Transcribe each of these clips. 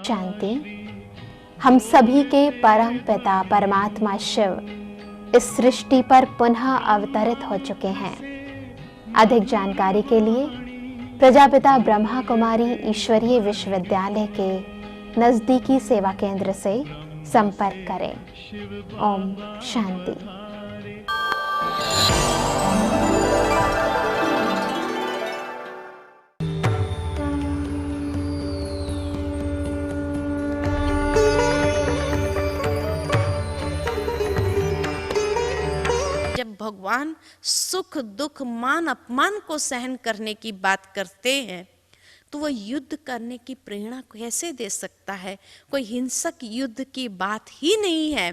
शांति। हम सभी के परम पिता परमात्मा शिव इस सृष्टि पर पुनः अवतरित हो चुके हैं। अधिक जानकारी के लिए प्रजापिता ब्रह्मा कुमारी ईश्वरीय विश्वविद्यालय के नजदीकी सेवा केंद्र से संपर्क करें। ओम शांति। जब भगवान सुख दुख मान अपमान को सहन करने की बात करते हैं तो वह युद्ध करने की प्रेरणा कैसे दे सकता है? कोई हिंसक युद्ध की बात ही नहीं है,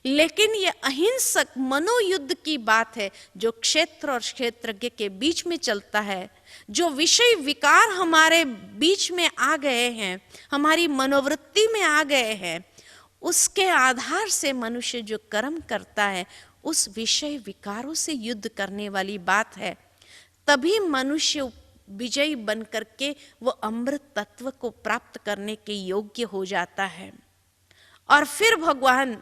लेकिन यह अहिंसक मनोयुद्ध की बात है जो क्षेत्र और क्षेत्रज्ञ के बीच में चलता है। जो विषय विकार हमारे बीच में आ गए हैं, हमारी मनोवृत्ति में आ गए हैं, उसके आधार से मनुष्य जो कर्म करता है उस विषय विकारों से युद्ध करने वाली बात है। तभी मनुष्य विजयी बन करके वो अमृत तत्व को प्राप्त करने के योग्य हो जाता है। और फिर भगवान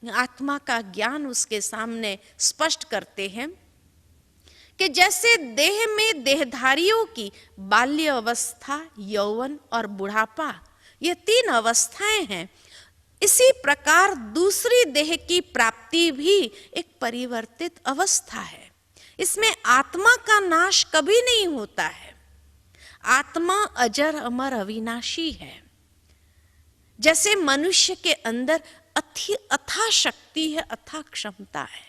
आत्मा का ज्ञान उसके सामने स्पष्ट करते हैं कि जैसे देह में देहधारियों की बाल्य अवस्था, यौवन और बुढ़ापा, ये 3 अवस्थाएं हैं, इसी प्रकार दूसरी देह की प्राप्ति भी एक परिवर्तित अवस्था है। इसमें आत्मा का नाश कभी नहीं होता है। आत्मा अजर अमर अविनाशी है। जैसे मनुष्य के अंदर अथाह शक्ति है, अथाह क्षमता है,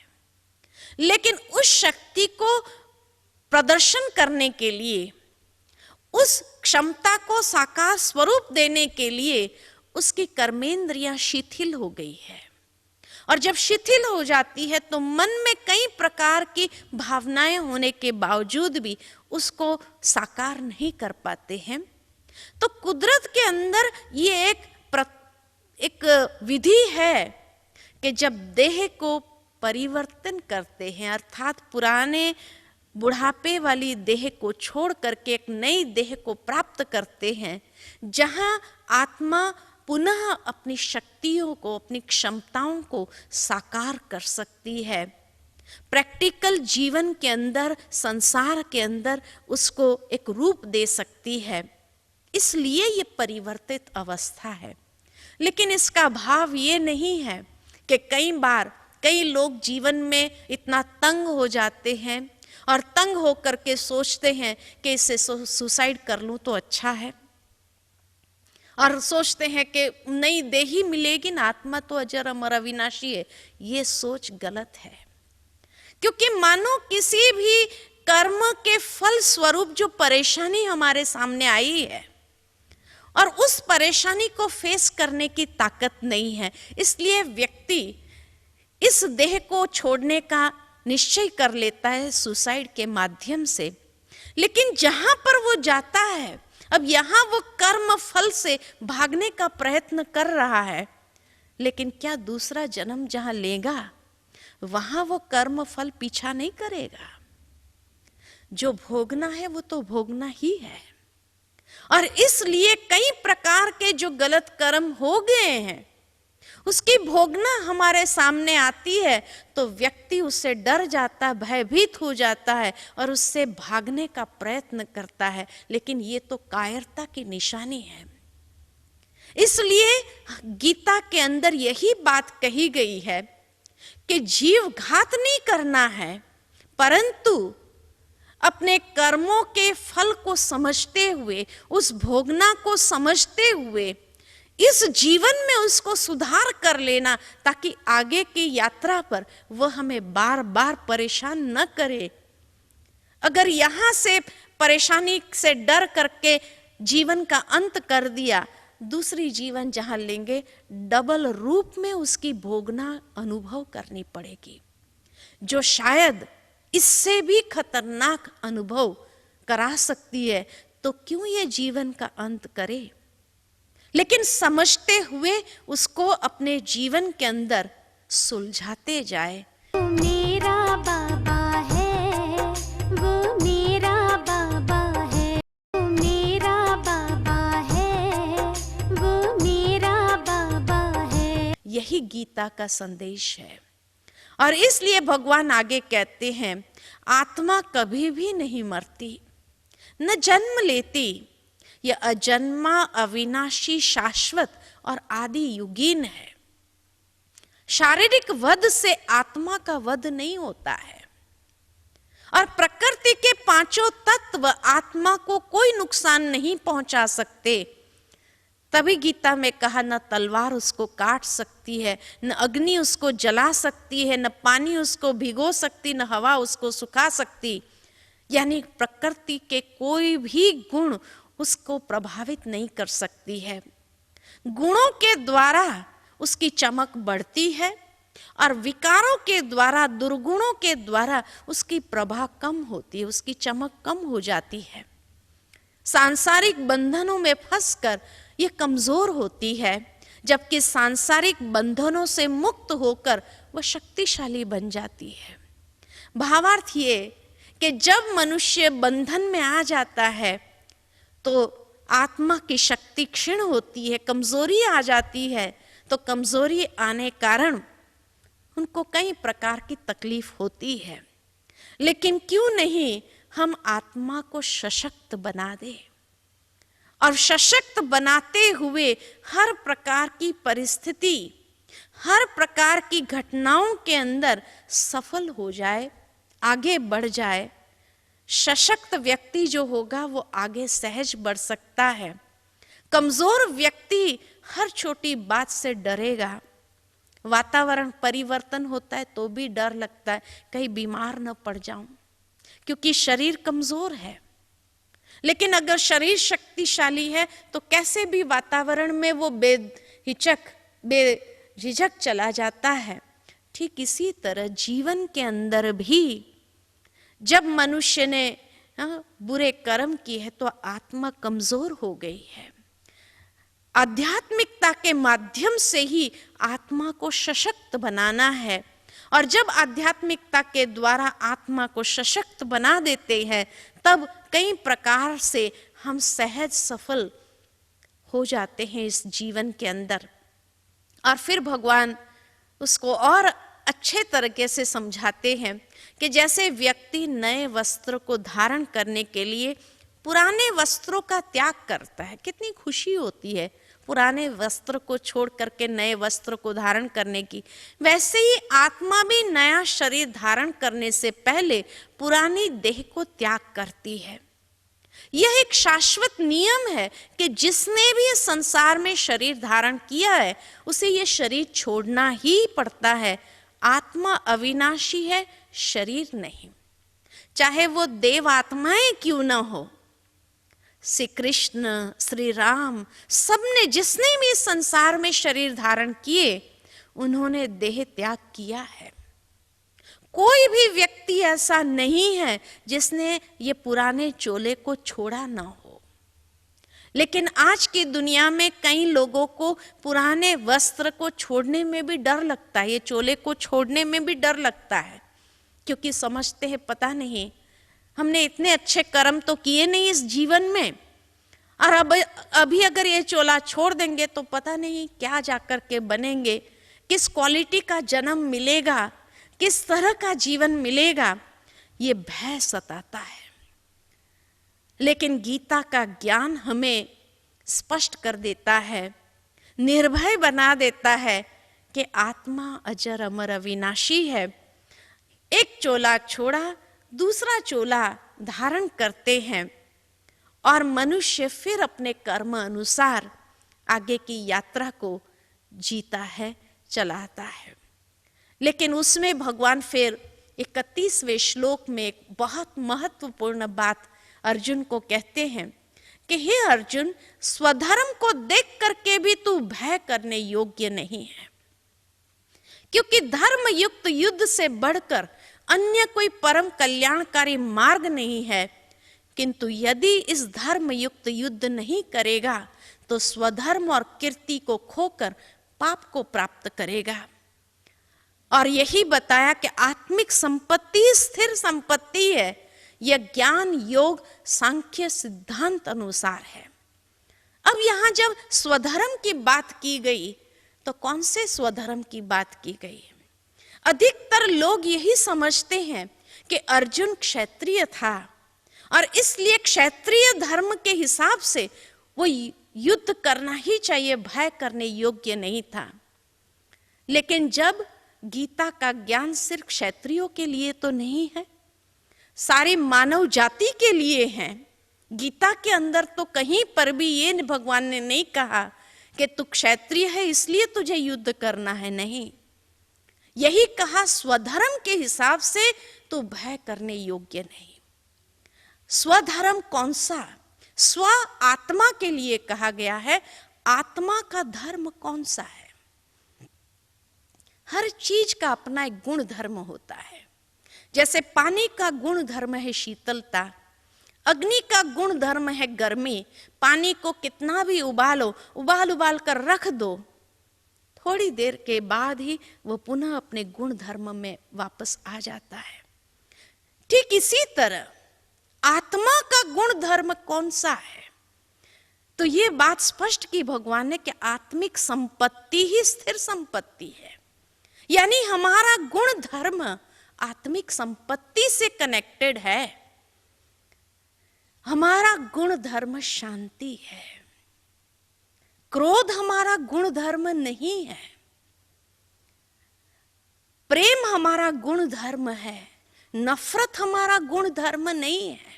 लेकिन उस शक्ति को प्रदर्शन करने के लिए, उस क्षमता को साकार स्वरूप देने के लिए उसकी कर्मेंद्रियां शिथिल हो गई है। और जब शिथिल हो जाती है तो मन में कई प्रकार की भावनाएं होने के बावजूद भी उसको साकार नहीं कर पाते हैं। तो कुदरत के अंदर ये एक विधि है कि जब देह को परिवर्तन करते हैं, अर्थात पुराने बुढ़ापे वाली देह को छोड़ करके एक नई देह को प्राप्त करते हैं, जहां आत्मा पुनः अपनी शक्तियों को, अपनी क्षमताओं को साकार कर सकती है। प्रैक्टिकल जीवन के अंदर, संसार के अंदर उसको एक रूप दे सकती है। इसलिए ये परिवर्तित अवस्था है। लेकिन इसका भाव ये नहीं है कि कई बार कई लोग जीवन में इतना तंग हो जाते हैं और तंग होकर के सोचते हैं कि इससे सुसाइड कर लूं तो अच्छा है, और सोचते हैं कि नई देही मिलेगी ना, आत्मा तो अजर अमर अविनाशी है। ये सोच गलत है, क्योंकि मानो किसी भी कर्म के फल स्वरूप जो परेशानी हमारे सामने आई है और उस परेशानी को फेस करने की ताकत नहीं है, इसलिए व्यक्ति इस देह को छोड़ने का निश्चय कर लेता है सुसाइड के माध्यम से। लेकिन जहां पर वो जाता है, अब यहां वो कर्म फल से भागने का प्रयत्न कर रहा है, लेकिन क्या दूसरा जन्म जहां लेगा वहां वो कर्म फल पीछा नहीं करेगा? जो भोगना है वो तो भोगना ही है। और इसलिए कई प्रकार के जो गलत कर्म हो गए हैं उसकी भोगना हमारे सामने आती है तो व्यक्ति उससे डर जाता है, भयभीत हो जाता है और उससे भागने का प्रयत्न करता है। लेकिन ये तो कायरता की निशानी है। इसलिए गीता के अंदर यही बात कही गई है कि जीव घात नहीं करना है, परंतु अपने कर्मों के फल को समझते हुए, उस भोगना को समझते हुए इस जीवन में उसको सुधार कर लेना, ताकि आगे की यात्रा पर वह हमें बार बार परेशान न करे। अगर यहां से परेशानी से डर करके जीवन का अंत कर दिया, दूसरी जीवन जहां लेंगे डबल रूप में उसकी भोगना अनुभव करनी पड़ेगी, जो शायद इससे भी खतरनाक अनुभव करा सकती है। तो क्यों ये जीवन का अंत करे? लेकिन समझते हुए उसको अपने जीवन के अंदर सुलझाते जाए। मेरा बाबा है, वो मेरा बाबा है, वो मेरा बाबा है, वो गीता का संदेश है। और इसलिए भगवान आगे कहते हैं, आत्मा कभी भी नहीं मरती, न जन्म लेती, यह अजन्मा, अविनाशी, शाश्वत और आदि युगीन है। शारीरिक वध से आत्मा का वध नहीं होता है, और प्रकृति के पांचों तत्व आत्मा को कोई नुकसान नहीं पहुंचा सकते। तभी गीता में कहा, न तलवार उसको काट सकती है, न अग्नि उसको जला सकती है, न पानी उसको भिगो सकती, न हवा उसको सुखा सकती। यानी प्रकृति के कोई भी गुण उसको प्रभावित नहीं कर सकती है। गुणों के द्वारा उसकी चमक बढ़ती है और विकारों के द्वारा, दुर्गुणों के द्वारा उसकी प्रभा कम होती है, उसकी चमक कम हो जाती है। सांसारिक बंधनों में फंसकर ये कमजोर होती है, जबकि सांसारिक बंधनों से मुक्त होकर वह शक्तिशाली बन जाती है। भावार्थ ये कि जब मनुष्य बंधन में आ जाता है तो आत्मा की शक्ति क्षीण होती है, कमजोरी आ जाती है। तो कमजोरी आने कारण उनको कई प्रकार की तकलीफ होती है। लेकिन क्यों नहीं हम आत्मा को सशक्त बना दें, और सशक्त बनाते हुए हर प्रकार की परिस्थिति, हर प्रकार की घटनाओं के अंदर सफल हो जाए, आगे बढ़ जाए। सशक्त व्यक्ति जो होगा वो आगे सहज बढ़ सकता है। कमजोर व्यक्ति हर छोटी बात से डरेगा। वातावरण परिवर्तन होता है तो भी डर लगता है, कहीं बीमार न पड़ जाऊं, क्योंकि शरीर कमजोर है। लेकिन अगर शरीर शक्तिशाली है तो कैसे भी वातावरण में वो बेझिझक चला जाता है। ठीक इसी तरह जीवन के अंदर भी जब मनुष्य ने बुरे कर्म किए हैं तो आत्मा कमजोर हो गई है। आध्यात्मिकता के माध्यम से ही आत्मा को सशक्त बनाना है, और जब आध्यात्मिकता के द्वारा आत्मा को सशक्त बना देते हैं तब कई प्रकार से हम सहज सफल हो जाते हैं इस जीवन के अंदर। और फिर भगवान उसको और अच्छे तरीके से समझाते हैं कि जैसे व्यक्ति नए वस्त्र को धारण करने के लिए पुराने वस्त्रों का त्याग करता है, कितनी खुशी होती है पुराने वस्त्र को छोड़ करके नए वस्त्र को धारण करने की। वैसे ही आत्मा भी नया शरीर धारण करने से पहले पुरानी देह को त्याग करती है। यह एक शाश्वत नियम है कि जिसने भी इस संसार में शरीर धारण किया है उसे यह शरीर छोड़ना ही पड़ता है। आत्मा अविनाशी है, शरीर नहीं। चाहे वो देव आत्माएं क्यों न हो, श्री कृष्ण, श्री राम, सबने, जिसने भी संसार में शरीर धारण किए उन्होंने देह त्याग किया है। कोई भी व्यक्ति ऐसा नहीं है जिसने ये पुराने चोले को छोड़ा ना हो। लेकिन आज की दुनिया में कई लोगों को पुराने वस्त्र को छोड़ने में भी डर लगता है, ये चोले को छोड़ने में भी डर लगता है, क्योंकि समझते हैं पता नहीं हमने इतने अच्छे कर्म तो किए नहीं इस जीवन में, और अभी अगर ये चोला छोड़ देंगे तो पता नहीं क्या जाकर के बनेंगे, किस क्वालिटी का जन्म मिलेगा, किस तरह का जीवन मिलेगा, ये भय सताता है। लेकिन गीता का ज्ञान हमें स्पष्ट कर देता है, निर्भय बना देता है कि आत्मा अजर अमर अविनाशी है। एक चोला छोड़ा, दूसरा चोला धारण करते हैं और मनुष्य फिर अपने कर्म अनुसार आगे की यात्रा को जीता है, चलाता है। लेकिन उसमें भगवान फिर 31वें श्लोक में एक बहुत महत्वपूर्ण बात अर्जुन को कहते हैं कि हे अर्जुन, स्वधर्म को देख करके भी तू भय करने योग्य नहीं है, क्योंकि धर्म युक्त युद्ध से बढ़कर अन्य कोई परम कल्याणकारी मार्ग नहीं है। किंतु यदि इस धर्म युक्त युद्ध नहीं करेगा तो स्वधर्म और कीर्ति को खोकर पाप को प्राप्त करेगा। और यही बताया कि आत्मिक संपत्ति स्थिर संपत्ति है, यह ज्ञान योग सांख्य सिद्धांत अनुसार है। अब यहां जब स्वधर्म की बात की गई तो कौन से स्वधर्म की बात की गई है? अधिकतर लोग यही समझते हैं कि अर्जुन क्षत्रिय था और इसलिए क्षत्रिय धर्म के हिसाब से वो युद्ध करना ही चाहिए, भय करने योग्य नहीं था। लेकिन जब गीता का ज्ञान सिर्फ क्षत्रियों के लिए तो नहीं है, सारी मानव जाति के लिए है। गीता के अंदर तो कहीं पर भी ये भगवान ने नहीं कहा कि तू क्षत्रिय है इसलिए तुझे युद्ध करना है, नहीं। यही कहा स्वधर्म के हिसाब से तू भय करने योग्य नहीं। स्वधर्म कौन सा? स्व आत्मा के लिए कहा गया है। आत्मा का धर्म कौन सा है? हर चीज का अपना एक गुण धर्म होता है। जैसे पानी का गुण धर्म है शीतलता, अग्नि का गुण धर्म है गर्मी। पानी को कितना भी उबालो, उबाल कर रख दो, थोड़ी देर के बाद ही वो पुनः अपने गुण धर्म में वापस आ जाता है। ठीक इसी तरह आत्मा का गुण धर्म कौन सा है? तो ये बात स्पष्ट की भगवान ने कि आत्मिक संपत्ति ही स्थिर संपत्ति है। यानी हमारा गुण धर्म आत्मिक संपत्ति से कनेक्टेड है। हमारा गुण धर्म शांति है। क्रोध हमारा गुण धर्म नहीं है। प्रेम हमारा गुण धर्म है। नफरत हमारा गुण धर्म नहीं है।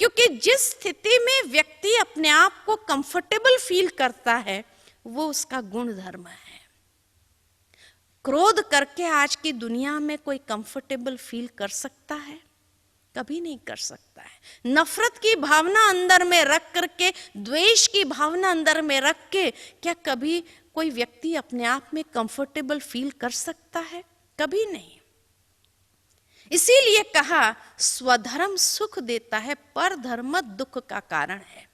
क्योंकि जिस स्थिति में व्यक्ति अपने आप को कंफर्टेबल फील करता है वो उसका गुण धर्म है। क्रोध करके आज की दुनिया में कोई कंफर्टेबल फील कर सकता है? कभी नहीं कर सकता है। नफरत की भावना अंदर में रख करके, द्वेष की भावना अंदर में रख के क्या कभी कोई व्यक्ति अपने आप में कंफर्टेबल फील कर सकता है? कभी नहीं। इसीलिए कहा स्वधर्म सुख देता है, पर धर्म दुख का कारण है।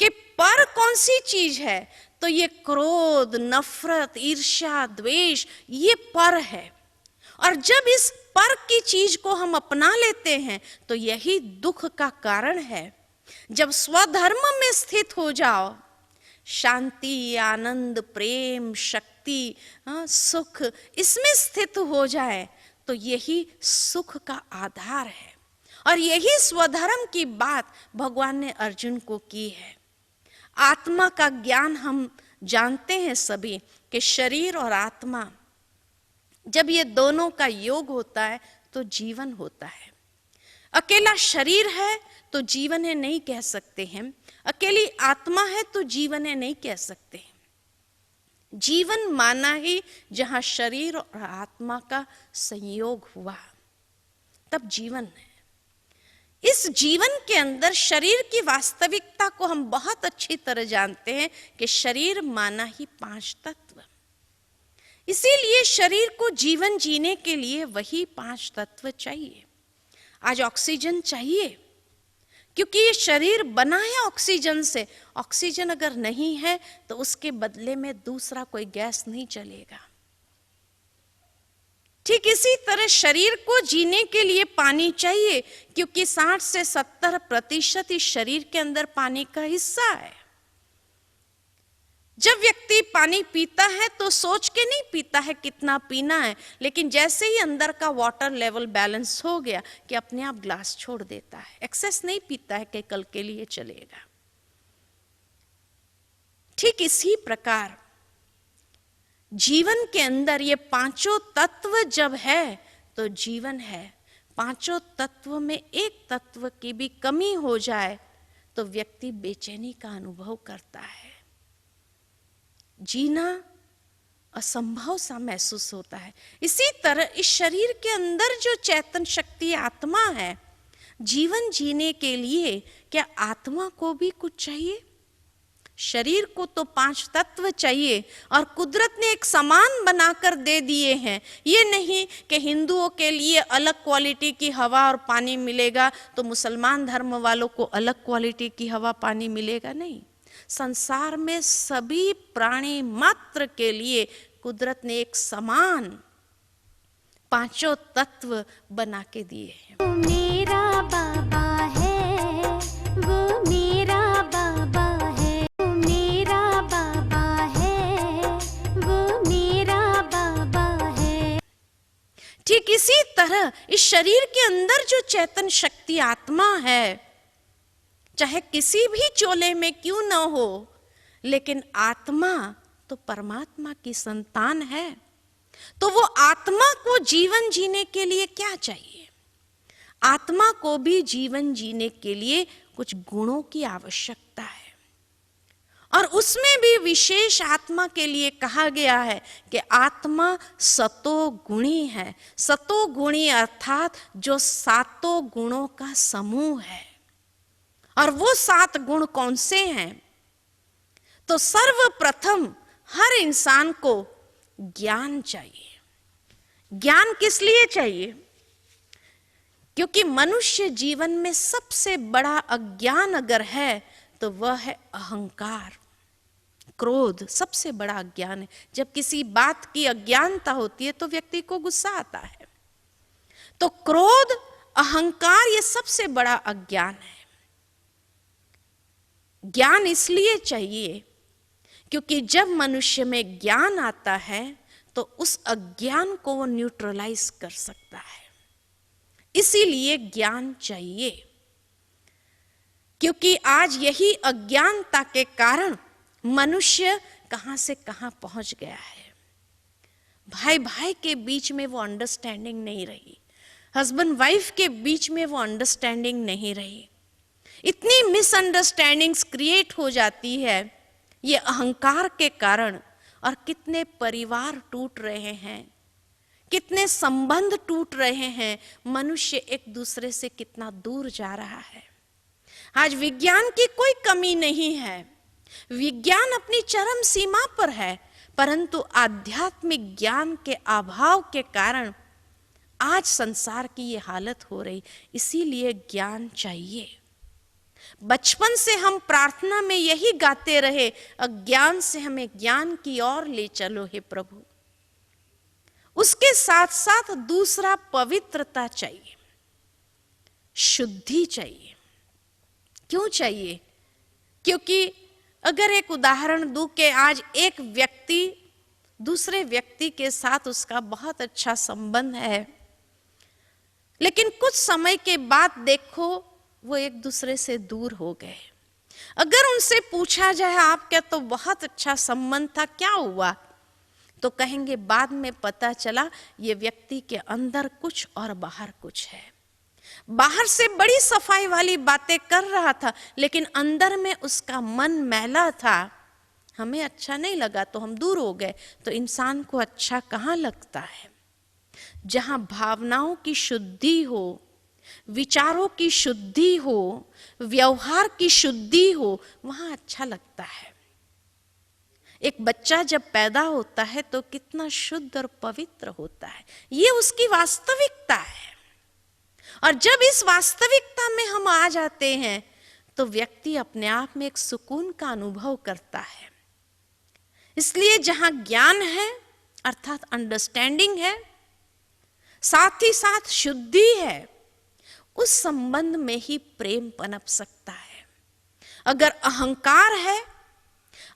कि पर कौन सी चीज है? तो ये क्रोध, नफरत, ईर्ष्या, द्वेष, ये पर है। और जब इस पर की चीज को हम अपना लेते हैं तो यही दुख का कारण है। जब स्वधर्म में स्थित हो जाओ, शांति, आनंद, प्रेम, शक्ति, सुख, इसमें स्थित हो जाए तो यही सुख का आधार है। और यही स्वधर्म की बात भगवान ने अर्जुन को की है। आत्मा का ज्ञान हम जानते हैं सभी कि शरीर और आत्मा जब ये दोनों का योग होता है तो जीवन होता है। अकेला शरीर है तो जीवन है नहीं कह सकते हैं, अकेली आत्मा है तो जीवन है नहीं कह सकते। जीवन माना ही जहां शरीर और आत्मा का संयोग हुआ तब जीवन है। इस जीवन के अंदर शरीर की वास्तविकता को हम बहुत अच्छी तरह जानते हैं कि शरीर माना ही 5 तत्व। इसीलिए शरीर को जीवन जीने के लिए वही 5 तत्व चाहिए। आज ऑक्सीजन चाहिए क्योंकि ये शरीर बना है ऑक्सीजन से। ऑक्सीजन अगर नहीं है तो उसके बदले में दूसरा कोई गैस नहीं चलेगा। ठीक इसी तरह शरीर को जीने के लिए पानी चाहिए क्योंकि 60 से 70% इस शरीर के अंदर पानी का हिस्सा है। जब व्यक्ति पानी पीता है तो सोच के नहीं पीता है कितना पीना है, लेकिन जैसे ही अंदर का वाटर लेवल बैलेंस हो गया कि अपने आप ग्लास छोड़ देता है। एक्सेस नहीं पीता है कि कल के लिए चलेगा। ठीक इसी प्रकार जीवन के अंदर ये 5 तत्व जब है तो जीवन है। 5 तत्व में एक तत्व की भी कमी हो जाए तो व्यक्ति बेचैनी का अनुभव करता है। जीना असंभव सा महसूस होता है। इसी तरह इस शरीर के अंदर जो चैतन्य शक्ति आत्मा है, जीवन जीने के लिए क्या आत्मा को भी कुछ चाहिए? शरीर को तो 5 तत्व चाहिए और कुदरत ने एक समान बनाकर दे दिए हैं। ये नहीं कि हिंदुओं के लिए अलग क्वालिटी की हवा और पानी मिलेगा तो मुसलमान धर्म वालों को अलग क्वालिटी की हवा पानी मिलेगा, नहीं। संसार में सभी प्राणी मात्र के लिए कुदरत ने एक समान 5 तत्व बना के दिए हैं। वो मेरा बाबा है, वो मेरा बाबा है, वो मेरा बाबा है, ना, इस शरीर के अंदर जो चेतन शक्ति आत्मा है, चाहे किसी भी चोले में क्यों ना हो, लेकिन आत्मा तो परमात्मा की संतान है। तो वो आत्मा को जीवन जीने के लिए क्या चाहिए? आत्मा को भी जीवन जीने के लिए कुछ गुणों की आवश्यकता है, और उसमें भी विशेष आत्मा के लिए कहा गया है कि आत्मा सतोगुणी है। सतोगुणी अर्थात जो सातों गुणों का समूह है। और वो 7 गुण कौन से हैं? तो सर्वप्रथम हर इंसान को ज्ञान चाहिए। ज्ञान किस लिए चाहिए? क्योंकि मनुष्य जीवन में सबसे बड़ा अज्ञान अगर है तो वह है अहंकार, क्रोध। सबसे बड़ा अज्ञान है। जब किसी बात की अज्ञानता होती है तो व्यक्ति को गुस्सा आता है। तो क्रोध, अहंकार, ये सबसे बड़ा अज्ञान है। ज्ञान इसलिए चाहिए क्योंकि जब मनुष्य में ज्ञान आता है तो उस अज्ञान को वो न्यूट्रलाइज कर सकता है। इसीलिए ज्ञान चाहिए, क्योंकि आज यही अज्ञानता के कारण मनुष्य कहां से कहां पहुंच गया है। भाई भाई के बीच में वो अंडरस्टैंडिंग नहीं रही, हस्बैंड वाइफ के बीच में वो अंडरस्टैंडिंग नहीं रही। इतनी मिसअंडरस्टैंडिंग्स क्रिएट हो जाती है ये अहंकार के कारण। और कितने परिवार टूट रहे हैं, कितने संबंध टूट रहे हैं, मनुष्य एक दूसरे से कितना दूर जा रहा है। आज विज्ञान की कोई कमी नहीं है, विज्ञान अपनी चरम सीमा पर है, परंतु आध्यात्मिक ज्ञान के अभाव के कारण आज संसार की ये हालत हो रही। इसीलिए ज्ञान चाहिए। बचपन से हम प्रार्थना में यही गाते रहे, अज्ञान से हमें ज्ञान की ओर ले चलो हे प्रभु। उसके साथ साथ दूसरा पवित्रता चाहिए, शुद्धि चाहिए। क्यों चाहिए? क्योंकि अगर एक उदाहरण दूं कि आज एक व्यक्ति दूसरे व्यक्ति के साथ उसका बहुत अच्छा संबंध है, लेकिन कुछ समय के बाद देखो वो एक दूसरे से दूर हो गए। अगर उनसे पूछा जाए आपका तो बहुत अच्छा संबंध था, क्या हुआ? तो कहेंगे बाद में पता चला ये व्यक्ति के अंदर कुछ और बाहर कुछ है। बाहर से बड़ी सफाई वाली बातें कर रहा था, लेकिन अंदर में उसका मन मैला था। हमें अच्छा नहीं लगा तो हम दूर हो गए। तो इंसान को अच्छा कहाँ लगता है? जहां भावनाओं की शुद्धि हो, विचारों की शुद्धि हो, व्यवहार की शुद्धि हो, वहां अच्छा लगता है। एक बच्चा जब पैदा होता है तो कितना शुद्ध और पवित्र होता है, ये उसकी वास्तविकता है। और जब इस वास्तविकता में हम आ जाते हैं तो व्यक्ति अपने आप में एक सुकून का अनुभव करता है। इसलिए जहां ज्ञान है अर्थात अंडरस्टैंडिंग है, साथ ही साथ शुद्धि है, उस संबंध में ही प्रेम पनप सकता है। अगर अहंकार है,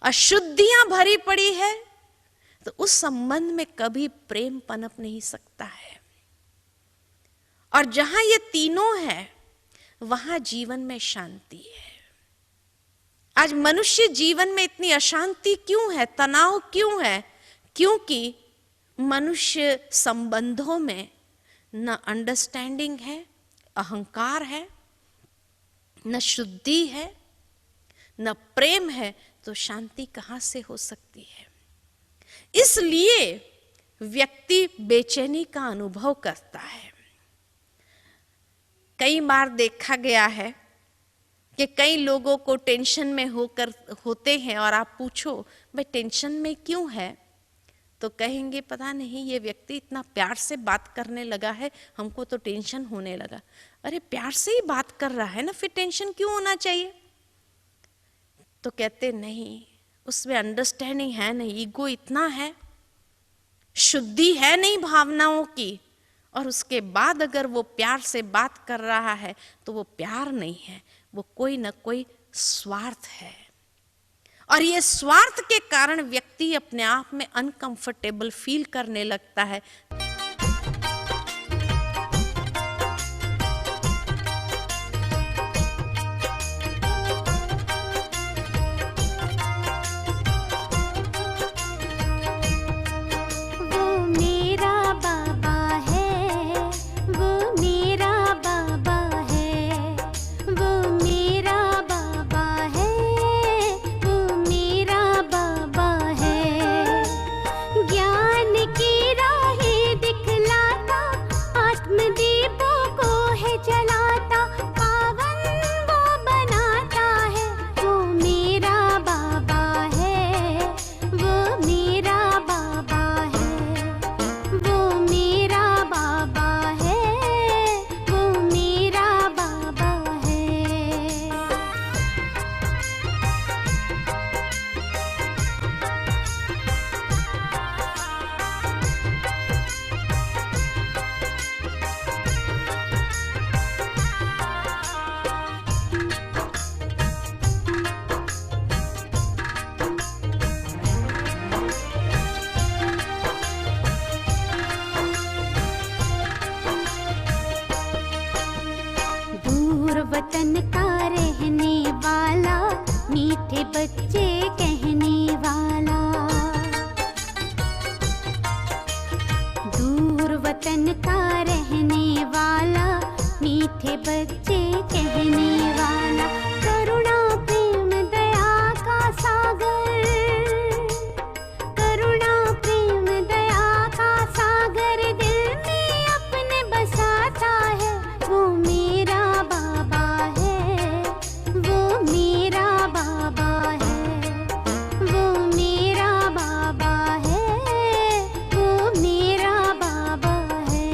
अशुद्धियां भरी पड़ी है, तो उस संबंध में कभी प्रेम पनप नहीं सकता है। और जहां ये तीनों है वहां जीवन में शांति है। आज मनुष्य जीवन में इतनी अशांति क्यों है, तनाव क्यों है? क्योंकि मनुष्य संबंधों में न अंडरस्टैंडिंग है, अहंकार है, न शुद्धि है, न प्रेम है, तो शांति कहां से हो सकती है? इसलिए व्यक्ति बेचैनी का अनुभव करता है। कई बार देखा गया है कि कई लोगों को टेंशन में होते हैं और आप पूछो भाई टेंशन में क्यों है, तो कहेंगे पता नहीं ये व्यक्ति इतना प्यार से बात करने लगा है, हमको तो टेंशन होने लगा। अरे प्यार से ही बात कर रहा है ना, फिर टेंशन क्यों होना चाहिए? तो कहते नहीं, उसमें अंडरस्टैंडिंग है नहीं, ईगो इतना है, शुद्धि है नहीं भावनाओं की। और उसके बाद अगर वो प्यार से बात कर रहा है तो वो प्यार नहीं है, वो कोई ना कोई स्वार्थ है। और ये स्वार्थ के कारण व्यक्ति अपने आप में अनकंफर्टेबल फील करने लगता है। रहने वाला, मीठे बच्चे कहने वाला। दूर वतन का रहने वाला, मीठे बच्चे कहने वाला। करुणा प्रेम दया का सागर, करुणा प्रेम दया का सागर दिल में अपने बसाता है। वो मेरा बाबा है, वो मेरा बाबा है, वो मेरा बाबा है, वो मेरा बाबा है।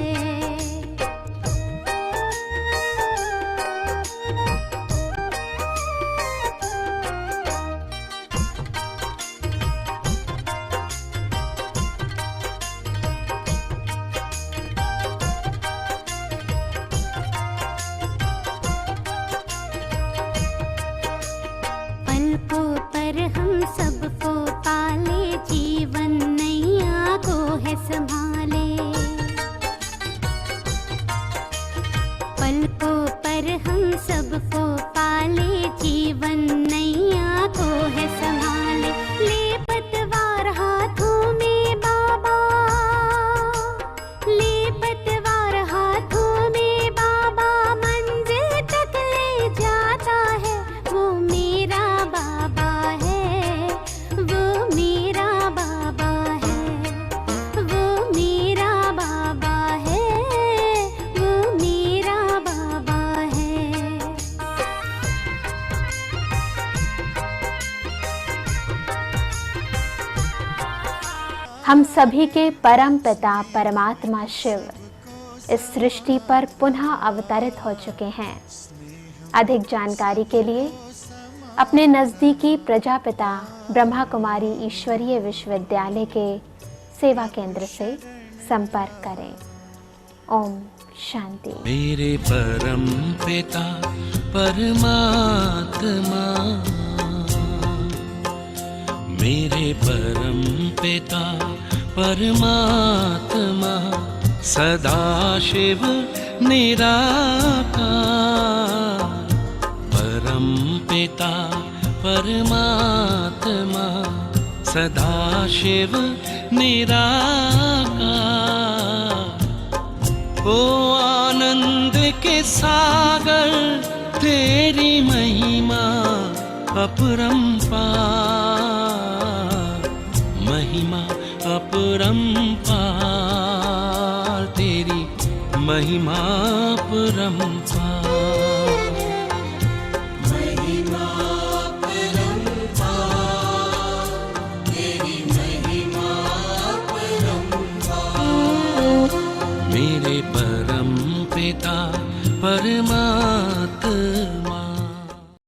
पलकों पर हम सबको पाले, जीवन नैया को है संभाले। पलकों पर हम सबको पाले, जीवन नैया को है संभाले। ले पतवार हाथों में बाबा, ले पतवार हाथों में बाबा, मंजिल तक ले जाता है। वो मेरा बाबा है, वो मेरा बाबा है, वो मेरा बाबा है, वो मेरा बाबा है। हम सभी के परम पिता परमात्मा शिव इस सृष्टि पर पुनः अवतरित हो चुके हैं। अधिक जानकारी के लिए अपने नज़दीकी प्रजापिता ब्रह्मा कुमारी ईश्वरीय विश्वविद्यालय के सेवा केंद्र से संपर्क करें। ओम शांति। मेरे परम पिता परमात्मा, मेरे परम पिता परमात्मा, सदा शिव निराकार। परम पिता परमात्मा, सदा शिव निराकार। ओ आनंद के सागर, तेरी महिमा अपरंपार, महिमा अपरंपार, तेरी महिमा अपरंपार। मेरे परम पिता परमात्मा,